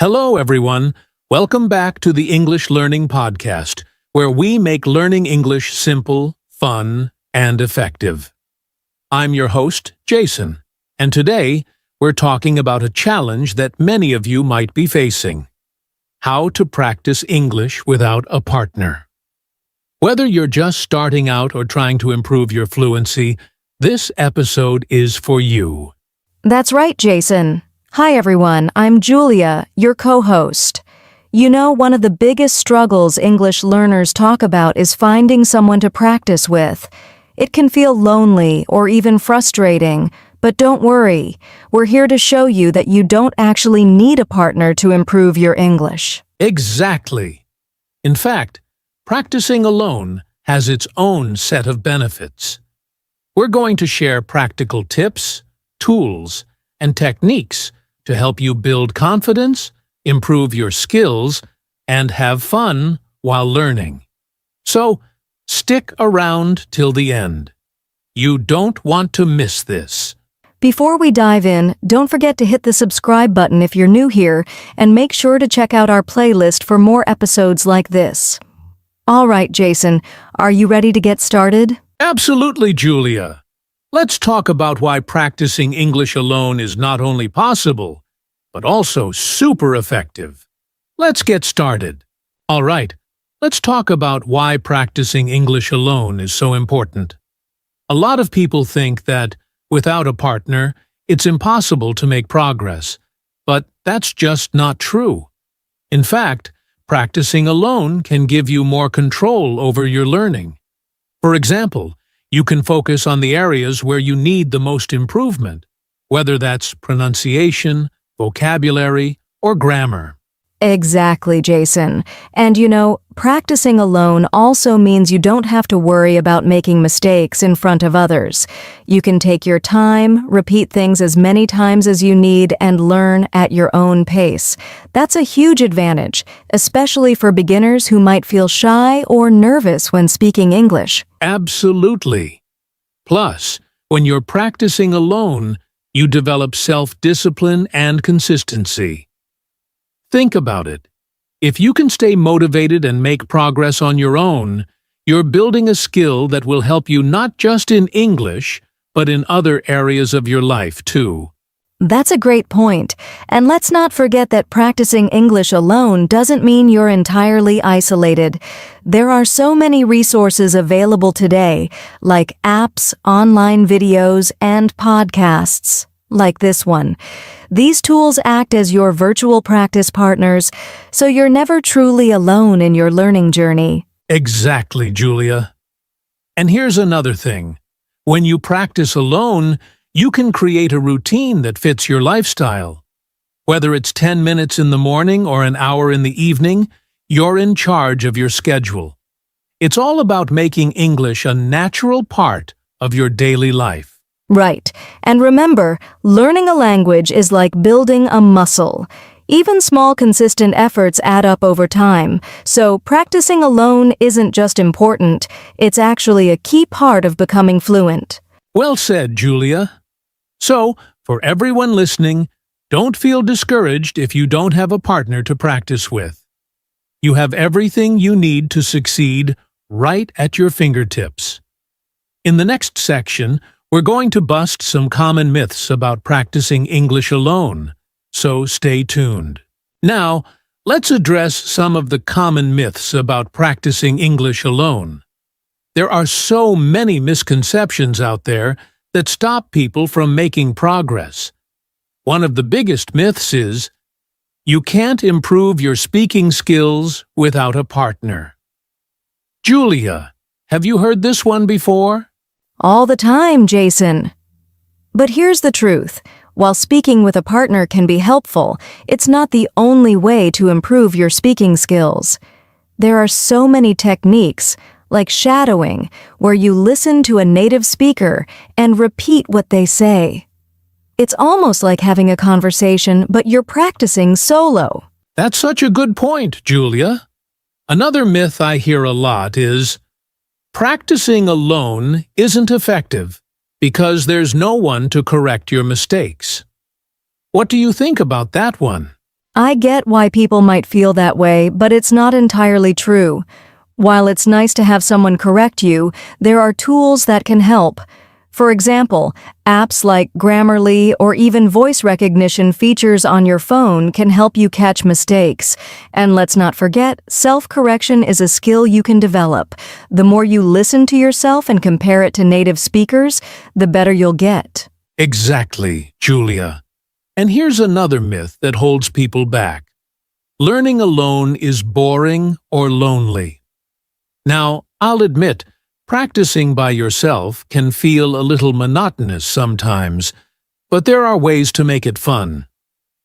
Hello, everyone. Welcome back to the English Learning Podcast, where we make learning English simple, fun, and effective. I'm your host, Jason, and today we're talking about a challenge that many of you might be facing: how to practice English without a partner. Whether you're just starting out or trying to improve your fluency, this episode is for you. That's right, Jason. Hi, everyone. I'm Julia, your co-host. You know, one of the biggest struggles English learners talk about is finding someone to practice with. It can feel lonely or even frustrating, but don't worry. We're here to show you that you don't actually need a partner to improve your English. Exactly. In fact, practicing alone has its own set of benefits. We're going to share practical tips, tools, and techniques to help you build confidence, improve your skills, and have fun while learning. So, stick around till the end. You don't want to miss this. Before we dive in, don't forget to hit the subscribe button if you're new here, and make sure to check out our playlist for more episodes like this. All right, Jason, are you ready to get started? Absolutely, Julia. Let's talk about why practicing English alone is not only possible, but also super effective. Let's get started. All right, let's talk about why practicing English alone is so important. A lot of people think that, without a partner, it's impossible to make progress, but that's just not true. In fact, practicing alone can give you more control over your learning. For example, you can focus on the areas where you need the most improvement, whether that's pronunciation, vocabulary, or grammar. Exactly, Jason. And you know, practicing alone also means you don't have to worry about making mistakes in front of others. You can take your time, repeat things as many times as you need, and learn at your own pace. That's a huge advantage, especially for beginners who might feel shy or nervous when speaking English. Absolutely. Plus, when you're practicing alone, you develop self-discipline and consistency. Think about it. If you can stay motivated and make progress on your own, you're building a skill that will help you not just in English, but in other areas of your life too. That's a great point. And let's not forget that practicing English alone doesn't mean you're entirely isolated. There are so many resources available today, like apps, online videos, and podcasts, like this one. These tools act as your virtual practice partners, so you're never truly alone in your learning journey. Exactly, Julia. And here's another thing. When you practice alone, you can create a routine that fits your lifestyle. Whether it's 10 minutes in the morning or an hour in the evening, you're in charge of your schedule. It's all about making English a natural part of your daily life. Right. And remember, learning a language is like building a muscle. Even small, consistent efforts add up over time. So practicing alone isn't just important, it's actually a key part of becoming fluent. Well said, Julia. So, for everyone listening, don't feel discouraged if you don't have a partner to practice with. You have everything you need to succeed right at your fingertips. In the next section, we're going to bust some common myths about practicing English alone, so stay tuned. Now, let's address some of the common myths about practicing English alone. There are so many misconceptions out there that stop people from making progress. One of the biggest myths is, you can't improve your speaking skills without a partner. Julia, have you heard this one before? All the time, Jason. But here's the truth. While speaking with a partner can be helpful, it's not the only way to improve your speaking skills. There are so many techniques, like shadowing, where you listen to a native speaker and repeat what they say. It's almost like having a conversation, but you're practicing solo. That's such a good point, Julia. Another myth I hear a lot is, practicing alone isn't effective because there's no one to correct your mistakes. What do you think about that one? I get why people might feel that way, but it's not entirely true. While it's nice to have someone correct you, there are tools that can help. For example, apps like Grammarly or even voice recognition features on your phone can help you catch mistakes. And let's not forget, self-correction is a skill you can develop. The more you listen to yourself and compare it to native speakers, the better you'll get. Exactly, Julia. And here's another myth that holds people back. Learning alone is boring or lonely. Now, I'll admit, practicing by yourself can feel a little monotonous sometimes, but there are ways to make it fun.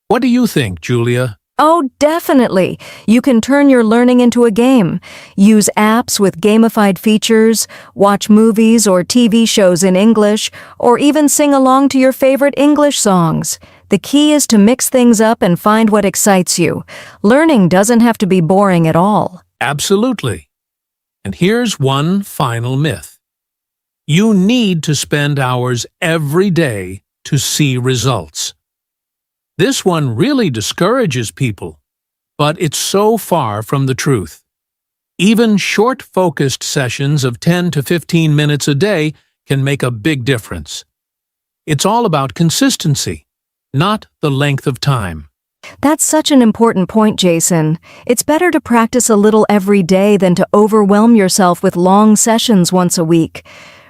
What do you think, Julia? Oh, definitely. You can turn your learning into a game. Use apps with gamified features, watch movies or TV shows in English, or even sing along to your favorite English songs. The key is to mix things up and find what excites you. Learning doesn't have to be boring at all. Absolutely. And here's one final myth. You need to spend hours every day to see results. This one really discourages people, but it's so far from the truth. Even short focused sessions of 10 to 15 minutes a day can make a big difference. It's all about consistency, not the length of time. That's such an important point, Jason. It's better to practice a little every day than to overwhelm yourself with long sessions once a week.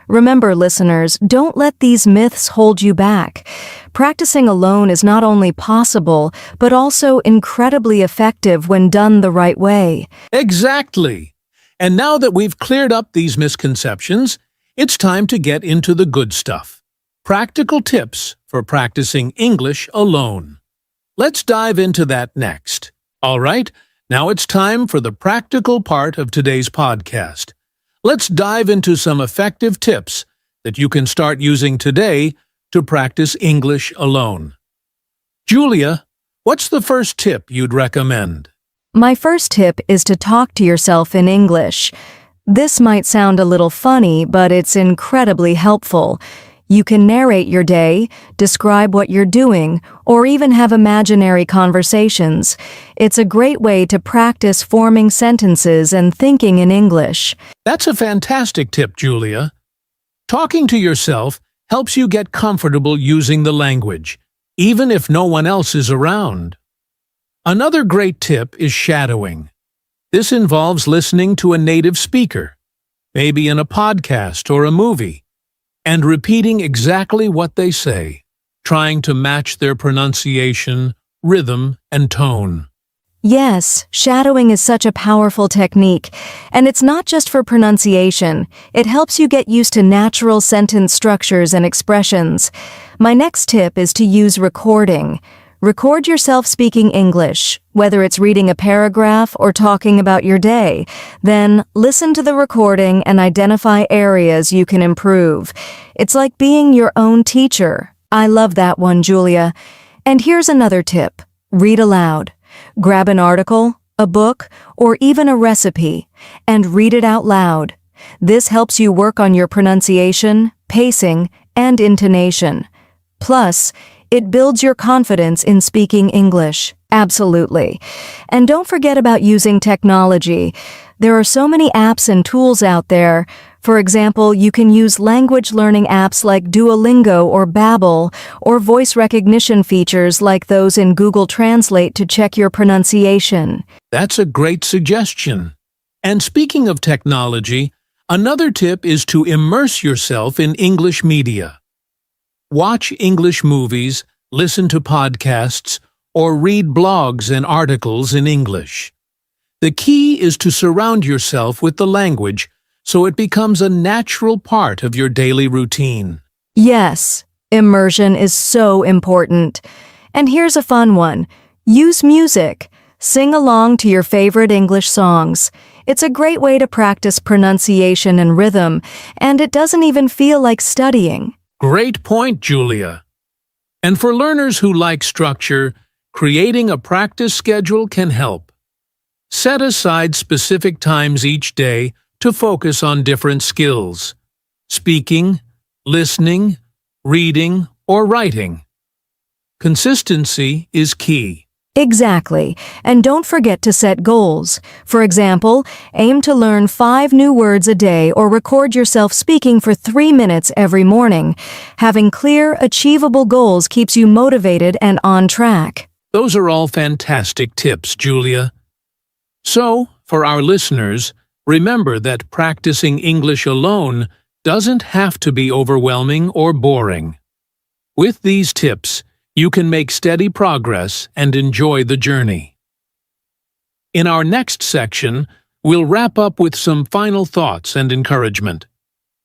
Remember, listeners, don't let these myths hold you back. Practicing alone is not only possible, but also incredibly effective when done the right way. Exactly. And now that we've cleared up these misconceptions, it's time to get into the good stuff. Practical tips for practicing English alone. Let's dive into that next. All right, now it's time for the practical part of today's podcast. Let's dive into some effective tips that you can start using today to practice English alone. Julia, what's the first tip you'd recommend? My first tip is to talk to yourself in English. This might sound a little funny, but it's incredibly helpful. You can narrate your day, describe what you're doing, or even have imaginary conversations. It's a great way to practice forming sentences and thinking in English. That's a fantastic tip, Julia. Talking to yourself helps you get comfortable using the language, even if no one else is around. Another great tip is shadowing. This involves listening to a native speaker, maybe in a podcast or a movie, and repeating exactly what they say, trying to match their pronunciation, rhythm, and tone. Yes, shadowing is such a powerful technique, and it's not just for pronunciation. It helps you get used to natural sentence structures and expressions. My next tip is to use recording. Record yourself speaking English, whether it's reading a paragraph or talking about your day. Then listen to the recording and identify areas you can improve. It's like being your own teacher. I love that one, Julia. And here's another tip. Read aloud. Grab an article, a book, or even a recipe, and read it out loud. This helps you work on your pronunciation, pacing, and intonation. Plus, it builds your confidence in speaking English. Absolutely. And don't forget about using technology. There are so many apps and tools out there. For example, you can use language learning apps like Duolingo or Babbel, or voice recognition features like those in Google Translate to check your pronunciation. That's a great suggestion. And speaking of technology, another tip is to immerse yourself in English media. Watch English movies, listen to podcasts, or read blogs and articles in English. The key is to surround yourself with the language so it becomes a natural part of your daily routine. Yes, immersion is so important. And here's a fun one. Use music. Sing along to your favorite English songs. It's a great way to practice pronunciation and rhythm, and it doesn't even feel like studying. Great point, Julia. And for learners who like structure, creating a practice schedule can help. Set aside specific times each day to focus on different skills: speaking, listening, reading, or writing. Consistency is key. Exactly. And don't forget to set goals. For example, aim to learn 5 new words a day or record yourself speaking for 3 minutes every morning. Having clear, achievable goals keeps you motivated and on track. Those are all fantastic tips, Julia. So, for our listeners, remember that practicing English alone doesn't have to be overwhelming or boring. With these tips, you can make steady progress and enjoy the journey. In our next section, we'll wrap up with some final thoughts and encouragement.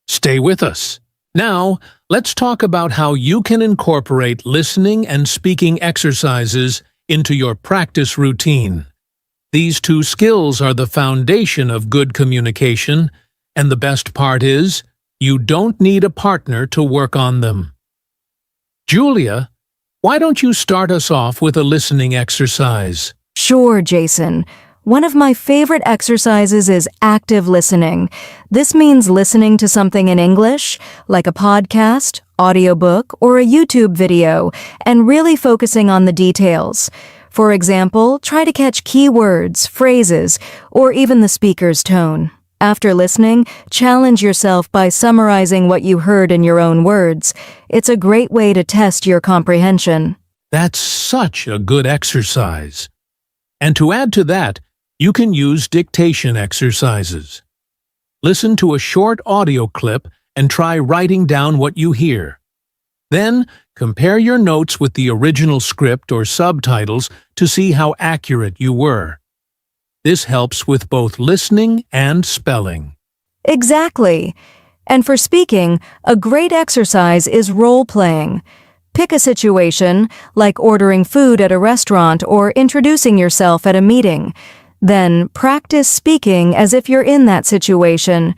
Stay with us. Now, let's talk about how you can incorporate listening and speaking exercises into your practice routine. These 2 skills are the foundation of good communication, and the best part is, you don't need a partner to work on them. Julia, why don't you start us off with a listening exercise? Sure, Jason. One of my favorite exercises is active listening. This means listening to something in English, like a podcast, audiobook, or a YouTube video, and really focusing on the details. For example, try to catch key words, phrases, or even the speaker's tone. After listening, challenge yourself by summarizing what you heard in your own words. It's a great way to test your comprehension. That's such a good exercise. And to add to that, you can use dictation exercises. Listen to a short audio clip and try writing down what you hear. Then, compare your notes with the original script or subtitles to see how accurate you were. This helps with both listening and spelling. Exactly. And for speaking, a great exercise is role-playing. Pick a situation, like ordering food at a restaurant or introducing yourself at a meeting. Then practice speaking as if you're in that situation.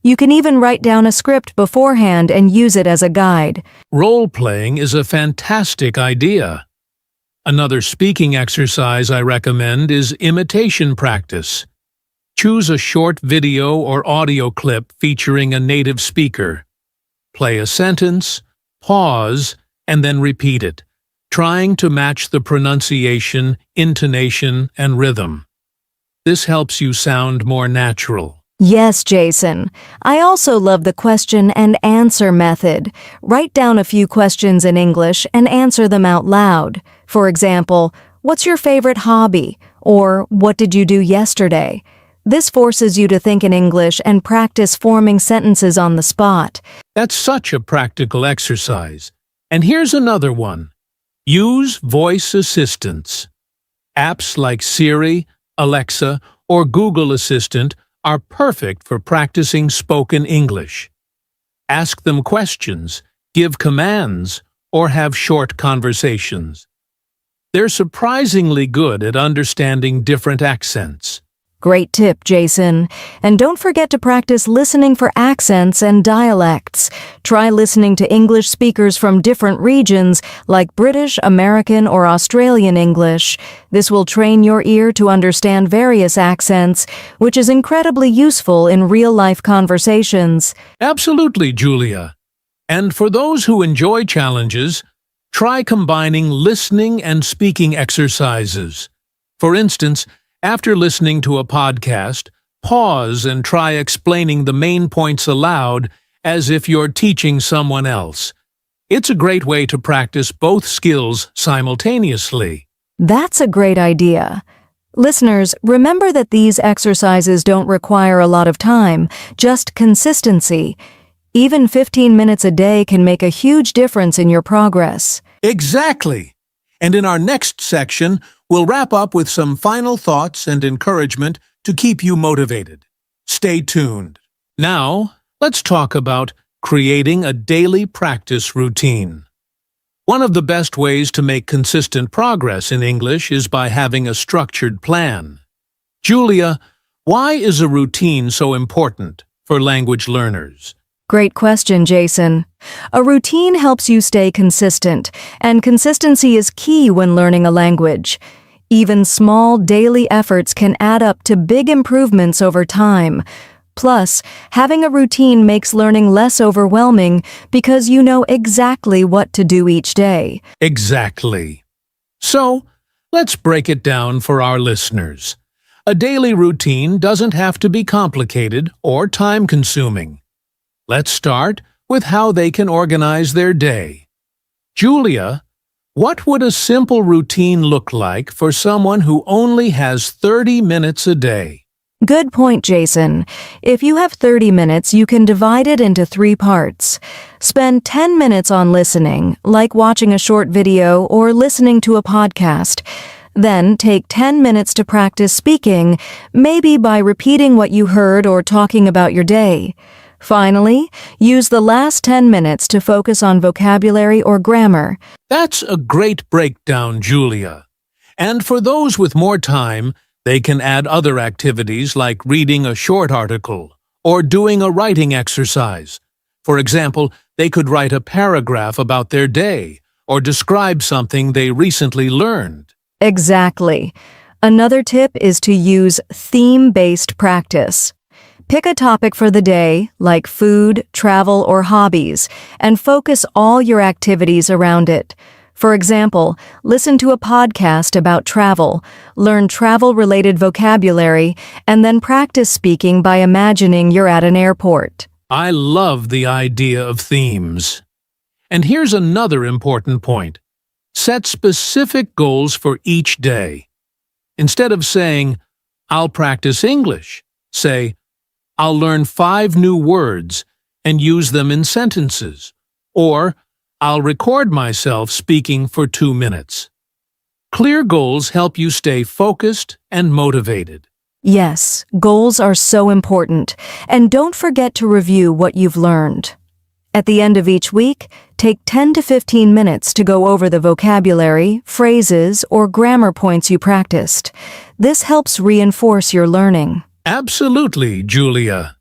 You can even write down a script beforehand and use it as a guide. Role-playing is a fantastic idea. Another speaking exercise I recommend is imitation practice. Choose a short video or audio clip featuring a native speaker. Play a sentence, pause, and then repeat it, trying to match the pronunciation, intonation, and rhythm. This helps you sound more natural. Yes, Jason. I also love the question and answer method. Write down a few questions in English and answer them out loud. For example, what's your favorite hobby? Or what did you do yesterday? This forces you to think in English and practice forming sentences on the spot. That's such a practical exercise. And here's another one. Use voice assistants. Apps like Siri, Alexa, or Google Assistant are perfect for practicing spoken English. Ask them questions, give commands, or have short conversations. They're surprisingly good at understanding different accents. Great tip, Jason. And don't forget to practice listening for accents and dialects. Try listening to English speakers from different regions, like British, American, or Australian English. This will train your ear to understand various accents, which is incredibly useful in real-life conversations. Absolutely, Julia. And for those who enjoy challenges, try combining listening and speaking exercises. For instance, after listening to a podcast, pause and try explaining the main points aloud as if you're teaching someone else. It's a great way to practice both skills simultaneously. That's a great idea. Listeners, remember that these exercises don't require a lot of time, just consistency. Even 15 minutes a day can make a huge difference in your progress. Exactly. And in our next section, we'll wrap up with some final thoughts and encouragement to keep you motivated. Stay tuned. Now, let's talk about creating a daily practice routine. One of the best ways to make consistent progress in English is by having a structured plan. Julia, why is a routine so important for language learners? Great question, Jason. A routine helps you stay consistent, and consistency is key when learning a language. Even small daily efforts can add up to big improvements over time. Plus, having a routine makes learning less overwhelming because you know exactly what to do each day. Exactly. So, Let's break it down for our listeners. A daily routine doesn't have to be complicated or time-consuming. Let's start with how they can organize their day. Julia, what would a simple routine look like for someone who only has 30 minutes a day? Good point, Jason. If you have 30 minutes, you can divide it into 3 parts. Spend 10 minutes on listening, like watching a short video or listening to a podcast. Then take 10 minutes to practice speaking, maybe by repeating what you heard or talking about your day. Finally, use the last 10 minutes to focus on vocabulary or grammar. That's a great breakdown, Julia. And for those with more time, they can add other activities like reading a short article or doing a writing exercise. For example, they could write a paragraph about their day or describe something they recently learned. Exactly. Another tip is to use theme-based practice. Pick a topic for the day, like food, travel, or hobbies, and focus all your activities around it. For example, listen to a podcast about travel, learn travel-related vocabulary, and then practice speaking by imagining you're at an airport. I love the idea of themes. And here's another important point. Set specific goals for each day. Instead of saying, "I'll practice English," say, "I'll learn 5 new words and use them in sentences," or "I'll record myself speaking for 2 minutes." Clear goals help you stay focused and motivated. Yes, goals are so important, and don't forget to review what you've learned. At the end of each week, take 10 to 15 minutes to go over the vocabulary, phrases, or grammar points you practiced. This helps reinforce your learning. Absolutely, Julia.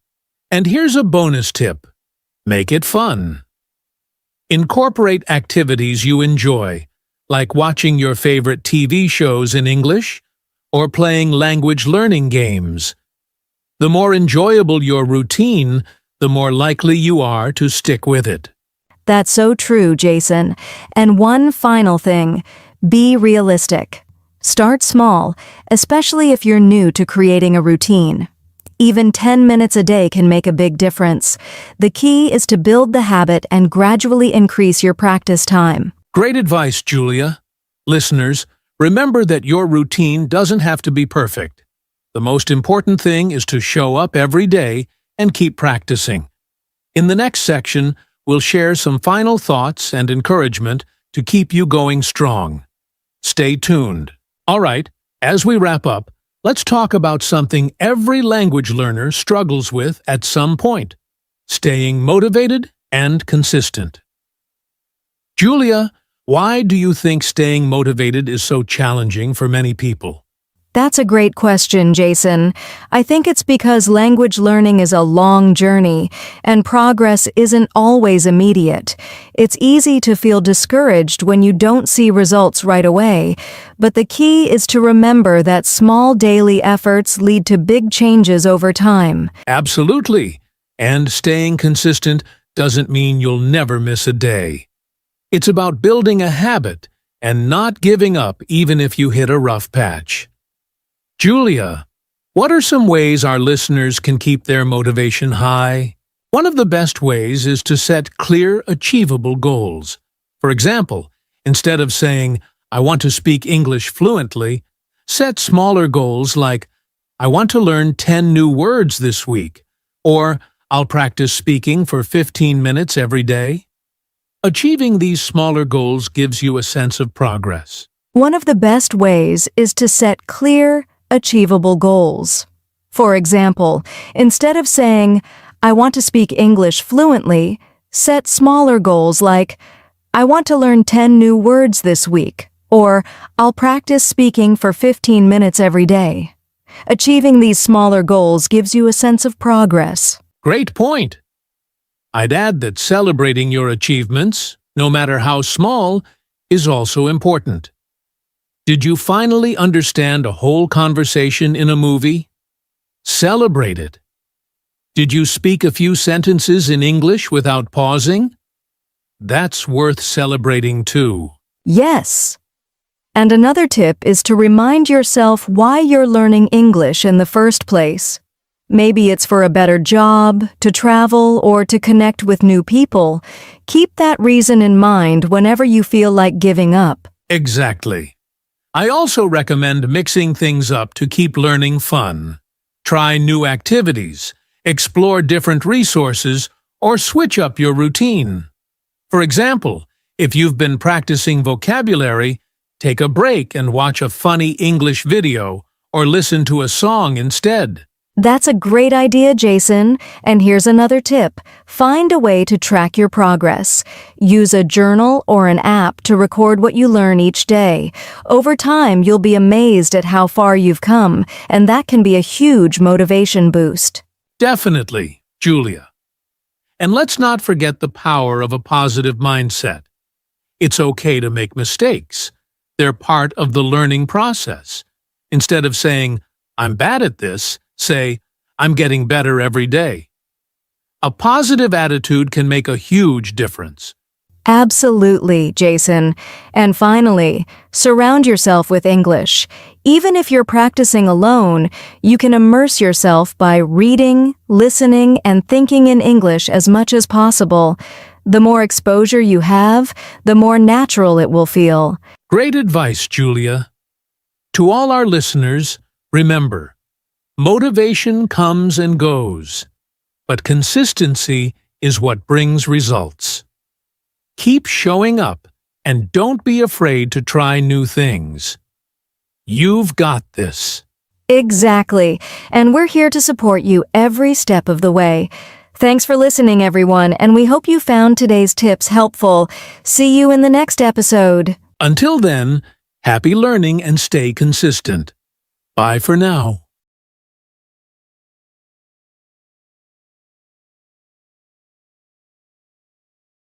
And here's a bonus tip. Make it fun. Incorporate activities you enjoy, like watching your favorite TV shows in English or playing language learning games. The more enjoyable your routine, the more likely you are to stick with it. That's so true, Jason. And one final thing, be realistic. Start small, especially if you're new to creating a routine. Even 10 minutes a day can make a big difference. The key is to build the habit and gradually increase your practice time. Great advice, Julia. Listeners, remember that your routine doesn't have to be perfect. The most important thing is to show up every day and keep practicing. In the next section, we'll share some final thoughts and encouragement to keep you going strong. Stay tuned. All right, as we wrap up, let's talk about something every language learner struggles with at some point: staying motivated and consistent. Julia, why do you think staying motivated is so challenging for many people? That's a great question, Jason. I think it's because language learning is a long journey, and progress isn't always immediate. It's easy to feel discouraged when you don't see results right away, but the key is to remember that small daily efforts lead to big changes over time. Absolutely. And staying consistent doesn't mean you'll never miss a day. It's about building a habit and not giving up even if you hit a rough patch. Julia, what are some ways our listeners can keep their motivation high? One of the best ways is to set clear, achievable goals. For example, instead of saying, "I want to speak English fluently," set smaller goals like, "I want to learn 10 new words this week," or "I'll practice speaking for 15 minutes every day." Achieving these smaller goals gives you a sense of progress. One of the best ways is to set clear, achievable goals. For example, instead of saying, "I want to speak English fluently," set smaller goals like, "I want to learn 10 new words this week," or "I'll practice speaking for 15 minutes every day." Achieving these smaller goals gives you a sense of progress. Great point. I'd add that celebrating your achievements, no matter how small, is also important. Did you finally understand a whole conversation in a movie? Celebrate it. Did you speak a few sentences in English without pausing? That's worth celebrating too. Yes. And another tip is to remind yourself why you're learning English in the first place. Maybe it's for a better job, to travel, or to connect with new people. Keep that reason in mind whenever you feel like giving up. Exactly. I also recommend mixing things up to keep learning fun. Try new activities, explore different resources, or switch up your routine. For example, if you've been practicing vocabulary, take a break and watch a funny English video or listen to a song instead. That's a great idea, Jason. And here's another tip. Find a way to track your progress. Use a journal or an app to record what you learn each day. Over time, you'll be amazed at how far you've come, and that can be a huge motivation boost. Definitely, Julia. And let's not forget the power of a positive mindset. It's okay to make mistakes. They're part of the learning process. Instead of saying, "I'm bad at this," say, "I'm getting better every day." A positive attitude can make a huge difference. Absolutely, Jason. And finally, surround yourself with English. Even if you're practicing alone, you can immerse yourself by reading, listening, and thinking in English as much as possible. The more exposure you have, the more natural it will feel. Great advice, Julia. To all our listeners, remember, motivation comes and goes, but consistency is what brings results. Keep showing up and don't be afraid to try new things. You've got this. Exactly. And we're here to support you every step of the way. Thanks for listening, everyone, and we hope you found today's tips helpful. See you in the next episode. Until then, happy learning and stay consistent. Bye for now.